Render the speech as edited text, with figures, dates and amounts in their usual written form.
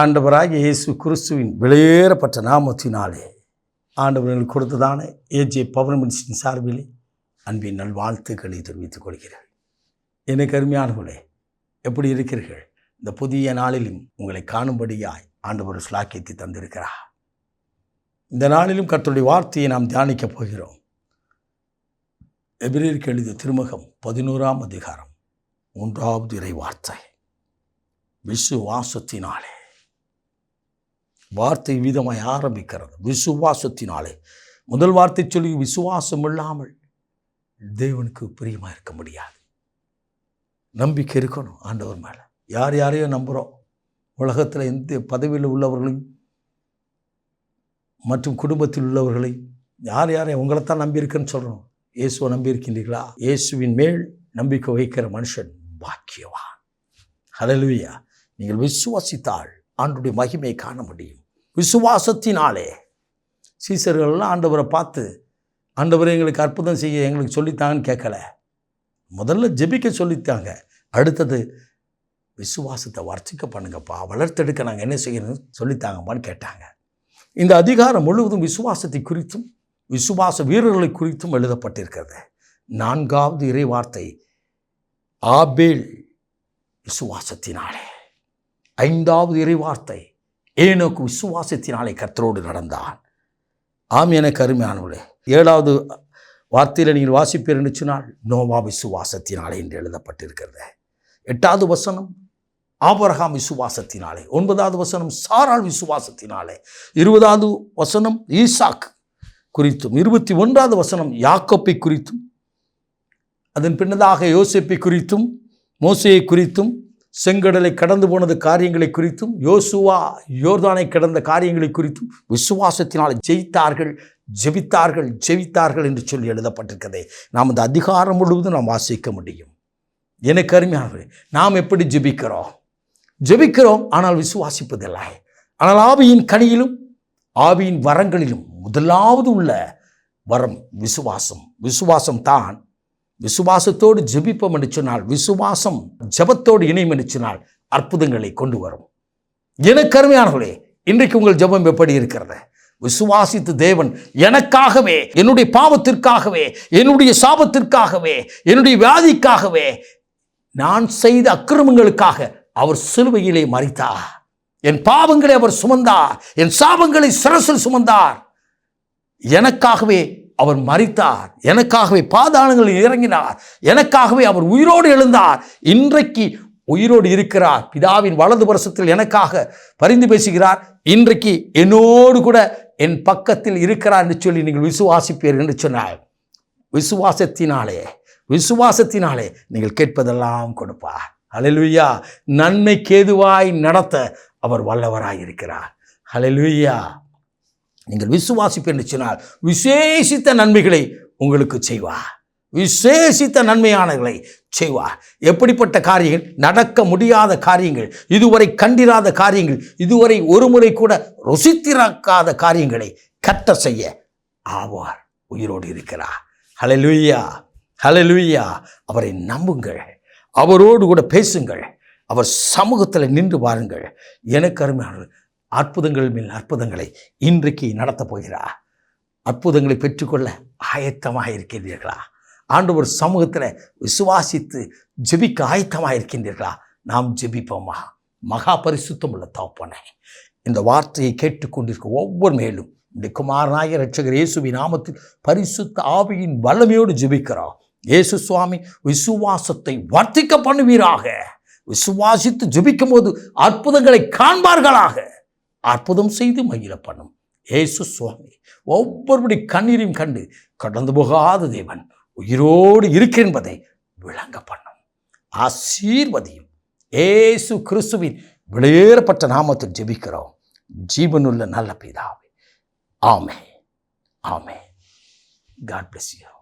ஆண்டவராகிய இயேசு கிறிஸ்துவின் வெளியேறப்பட்ட நாமத்தினாலே ஆண்டவர்களுக்கு கொடுத்ததான ஏஜே பவர் மினிஸ்ட்ரியின் சார்பிலே அன்பின் நல்வாழ்த்துக்களை தெரிவித்துக் கொள்கிறேன். எனக்கு அருமையானவர்களே, எப்படி இருக்கிறீர்கள்? இந்த புதிய நாளிலும் உங்களை காணும்படியாய் ஆண்டவர் ஸ்லாக்கியத்தை தந்திருக்கிறார். இந்த நாளிலும் கர்த்தருடைய வார்த்தையை நாம் தியானிக்கப் போகிறோம். எபிரேயருக்கு எழுதிய திருமுகம் 11ஆம் அதிகாரம் 3வது இறை வார்த்தை. விசுவாசத்தினாலே. வார்த்தை விதமாய் ஆரம்பிக்கிறது. விசுவாசத்தினாலே. முதல் வார்த்தை சொல்லி விசுவாசம் இல்லாமல் தேவனுக்கு பிரியமாக இருக்க முடியாது. நம்பிக்கை இருக்கணும் ஆண்டவர் மேலே. யார் யாரையோ நம்புகிறோம். உலகத்தில் எந்த பதவியில் உள்ளவர்களையும் மற்றும் குடும்பத்தில் உள்ளவர்களை யார் யாரையும் உங்களைத்தான் நம்பியிருக்குன்னு சொல்கிறோம். இயேசுவை நம்பியிருக்கின்றீர்களா? இயேசுவின் மேல் நம்பிக்கை வைக்கிற மனுஷன் பாக்கியவான். ஹல்லேலூயா. நீங்கள் விசுவாசித்தால் ஆண்டவருடைய மகிமையை காண முடியும். விசுவாசத்தினாலே. சீசர்கள்லாம் ஆண்டவரை பார்த்து, ஆண்டவரை எங்களுக்கு அற்புதம் செய்ய எங்களுக்கு சொல்லித்தாங்கன்னு கேட்கல. முதல்ல ஜெபிக்க சொல்லித்தாங்க. அடுத்தது விசுவாசத்தை வர்த்திக்க பண்ணுங்கப்பா, வளர்த்தெடுக்க நாங்கள் என்ன செய்யணும்னு சொல்லித்தாங்கப்பான்னு கேட்டாங்க. இந்த அதிகாரம் முழுவதும் விசுவாசத்தை குறித்தும் விசுவாச வீரர்களை குறித்தும் எழுதப்பட்டிருக்கிறது. 4வது இறை வார்த்தை ஆபேல் விசுவாசத்தினாலே. 5வது இறை வார்த்தை ஏனோக்கு விசுவாசத்தினாலே கர்த்தரோடு நடந்தான். ஆம், எனக்கு அருமையானவர்களே, 7வது வார்த்தையில் நீங்கள் வாசிப்பீர் என்று சொன்னால் நோவா விசுவாசத்தினாலே என்று எழுதப்பட்டிருக்கிறது. 8வது வசனம் ஆபிரகாம் விசுவாசத்தினாலே. 9வது வசனம் சாராள் விசுவாசத்தினாலே. 20வது வசனம் ஈசாக் குறித்தும். 21வது வசனம் யாக்கோப்பை குறித்தும். அதன் பின்னதாக யோசேப்பை குறித்தும், மோசேயை குறித்தும், செங்கடலை கடந்து போனது காரியங்களை குறித்தும், யோசுவா யோர்தானை கடந்த காரியங்களை குறித்தும் விசுவாசத்தினால் ஜெயித்தார்கள், ஜெபித்தார்கள் என்று சொல்லி எழுதப்பட்டிருக்கிறதே. நாம் அந்த அதிகாரம் முழுவதும் நாம் வாசிக்க முடியும். எனக்கு அருமையானவர்களே, நாம் எப்படி ஜெபிக்கிறோம் ஆனால் விசுவாசிப்பதில்லை. ஆனால் ஆவியின் கனியிலும் ஆவியின் வரங்களிலும் முதலாவது உள்ள வரம் விசுவாசம். விசுவாசம் தான். விசுவாசத்தோடு ஜெபிப்போம் என்று சொன்னால், விசுவாசம் ஜெபத்தோடு இணையும் என்று சொன்னால் அற்புதங்களை கொண்டு வரும். எனக்கு அருமையானவர்களே, இன்றைக்கு உங்கள் ஜெபம் எப்படி இருக்கிறது? விசுவாசித்து தேவன் எனக்காகவே, என்னுடைய பாவத்திற்காகவே, என்னுடைய சாபத்திற்காகவே, என்னுடைய வியாதிக்காகவே, நான் செய்த அக்கிரமங்களுக்காக அவர் சிலுவையிலே மரித்தார். என் பாவங்களை அவர் சுமந்தார், என் சாபங்களை சிரசில் சுமந்தார். எனக்காகவே அவர் மரித்தார், எனக்காகவே பாதாளங்களில் இறங்கினார், எனக்காகவே அவர் உயிரோடு எழுந்தார். இன்றைக்கு உயிரோடு இருக்கிறார். பிதாவின் வலது பரிசத்தில் எனக்காக பரிந்து பேசுகிறார். இன்றைக்கு என்னோடு கூட என் பக்கத்தில் இருக்கிறார் என்று சொல்லி நீங்கள் விசுவாசிப்பீர்கள் என்று சொன்னார். விசுவாசத்தினாலே நீங்கள் கேட்பதெல்லாம் கொடுப்பார். ஹல்லேலூயா. நன்மைக்கு ஏதுவாய் நடத்த அவர் வல்லவராய் இருக்கிறார். ஹல்லேலூயா. நீங்கள் விசுவாசிப்பீர்கள் என்று சொன்னால் விசேஷித்த நன்மைகளை உங்களுக்கு செய்வார். விசேஷித்த நன்மையானங்களை செய்வார். எப்படிப்பட்ட காரியங்கள்? நடக்க முடியாத காரியங்கள், இதுவரை கண்டிராத காரியங்கள், இதுவரை ஒருமுறை கூட ருசித்திராக்காத காரியங்களை கட்ட செய்ய ஆவார். உயிரோடு இருக்கிறார். ஹல்லேலூயா, ஹல்லேலூயா. அவரை நம்புங்கள், அவரோடு கூட பேசுங்கள், அவர் சமூகத்தில் நின்று பாருங்கள். எனக்கு அருமையான அற்புதங்கள் மேல் அற்புதங்களை இன்றைக்கு நடத்தப் போகிறார். அற்புதங்களை பெற்றுக்கொள்ள ஆயத்தமாக இருக்கின்றீர்களா? ஆண்டவர் சமூகத்தில் விசுவாசித்து ஜெபிக்க ஆயத்தமாக இருக்கின்றீர்களா? நாம் ஜெபிப்போமா? மகா பரிசுத்தம் உள்ள தகப்பனே, இந்த வார்த்தையை கேட்டுக்கொண்டிருக்க ஒவ்வொரு மேலும் இந்த குமாரனாகிய இரட்சகர் இயேசுவின் நாமத்தில் பரிசுத்த ஆவியின் வல்லமையோடு ஜெபிக்கிறோம். இயேசு சுவாமி விசுவாசத்தை வர்த்திக்க பண்ணுவீராக. விசுவாசித்து ஜெபிக்கும் போது அற்புதங்களை காண்பார்களாக. அற்புதம் செய்து மகிழ பண்ணும் இயேசு சுவாமி. ஒவ்வொருடைய கண்ணீரையும் கண்டு கடந்து போகாத தேவன் உயிரோடு இருக்கு என்பதை விளங்க பண்ணும். ஆசீர்வதியும். இயேசு கிறிஸ்துவின் வெளியேறப்பட்ட நாமத்தில் ஜெபிக்கிறோம் ஜீவனுள்ள நல்ல பிதாவே. ஆமென், ஆமென். God bless you.